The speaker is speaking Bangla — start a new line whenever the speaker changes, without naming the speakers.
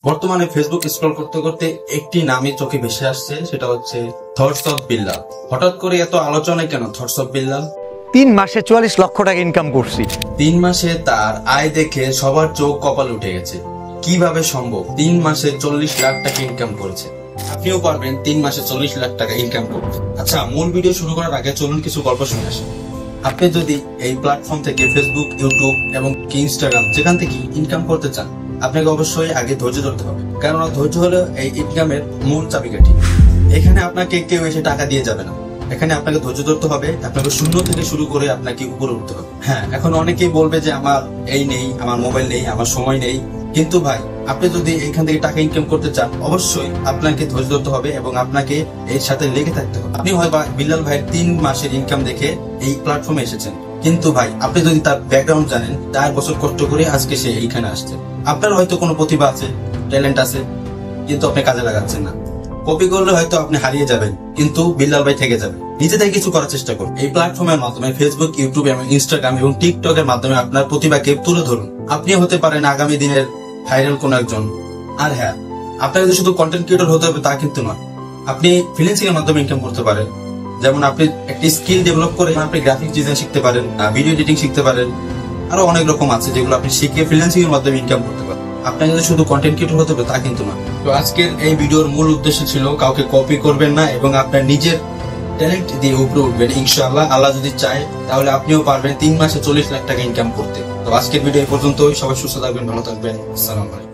বর্তমানে ফেসবুক স্ক্রল করতে করতে একটি নামই চোখে ভেসে আসছে, সেটা হচ্ছে থটস অফ বিল্লাল। হঠাৎ করে এত আলোচনায় কেন থটস অফ বিল্লাল?
3 মাসে 44 লক্ষ টাকা ইনকাম করছি।
3 মাসে তার আয় দেখে সবার চোখ কপাল উঠে গেছে। কিভাবে সম্ভব? 3 মাসে 40 লাখ টাকা ইনকাম করেছে। আপনিও পারবেন 3 মাসে 40 লাখ টাকা ইনকাম করতে। আচ্ছা, মূল ভিডিও শুরু করার আগে চলুন কিছু গল্প শুনে আসি। আপনি যদি এই প্ল্যাটফর্ম থেকে ফেসবুক, ইউটিউব এবং ইনস্টাগ্রাম যেখান থেকে ইনকাম করতে চান, আপনাকে অবশ্যই আগে ধৈর্য ধরতে হবে, কারণ ধৈর্য হলো এই ইনকামের মূল চাবিকাঠি। এখানে আপনাকে কেউ এসে টাকা দিয়ে যাবে না, এখানে আপনাকে ধৈর্য ধরতে হবে। আপনাকে শূন্য থেকে শুরু করে আপনাকে উপরে উঠতে হবে। হ্যাঁ, এখন অনেকেই বলবে যে আমার এই নেই, আমার মোবাইল নেই, আমার সময় নেই, কিন্তু ভাই আপনি যদি এখান থেকে টাকা ইনকাম করতে চান, অবশ্যই আপনাকে ধৈর্য ধরতে হবে এবং আপনাকে এর সাথে লেগে থাকতে হবে। আপনি হয়তো বিল্লাল ভাইয়ের 3 মাসের ইনকাম দেখে এই প্ল্যাটফর্মে এসেছেন, কিন্তু ভাই আপনি যদি তার ব্যাকগ্রাউন্ড জানেন, 4 বছর কষ্ট করে আজকে সে এইখানে আসছে। আপনার হয়তো কোনো প্রতিভা আছে, ট্যালেন্ট আছে, কিন্তু আপনি কাজে লাগাচ্ছেন না। কপি করলে হয়তো আপনি হারিয়ে যাবেন, কিন্তু বিল্লাল ভাই থেকে যাবে। নিজে থেকে কিছু করার চেষ্টা করুন। এই প্ল্যাটফর্মের মাধ্যমে ফেসবুক, ইউটিউব এবং ইনস্টাগ্রাম এবং টিকটক এর মাধ্যমে আপনার প্রতিভাকে তুলে ধরুন। আপনি হতে পারেন আগামী দিনের ভাইরাল কোন একজন। আর হ্যাঁ, আপনাকে যে শুধু কন্টেন্ট ক্রিয়েটর হতে হবে তা কিন্তু নয়। আপনি ফ্রিল্যান্সিং এর মাধ্যমে ইনকাম করতে পারেন। যেমন আপনি একটি স্কিল ডেভেলপ করে আপনি গ্রাফিক ডিজাইন শিখতে পারেন, ভিডিও এডিটিং শিখতে পারেন, আরো অনেক রকম আছে যেগুলো আপনি শিখে ফ্রিল্যান্সিং এর মাধ্যমে ইনকাম করতে পারেন। আপনাকে যে শুধু কন্টেন্ট ক্রিয়েটর হতে হবে তা কিন্তু না। তো আজকের এই ভিডিওর মূল উদ্দেশ্য ছিল কাউকে কপি করবেন না এবং আপনার নিজের ট্যালেন্ট দিয়ে উপরে উঠবেন। ইনশাআল্লাহ, আল্লাহ যদি চায় তাহলে আপনিও পারবেন 3 মাসে 40 লাখ টাকা ইনকাম করতে। তো আজকের ভিডিও এই পর্যন্তই। সবাই সুস্থ থাকবেন, ভালো থাকবেন। আসসালামু আলাইকুম।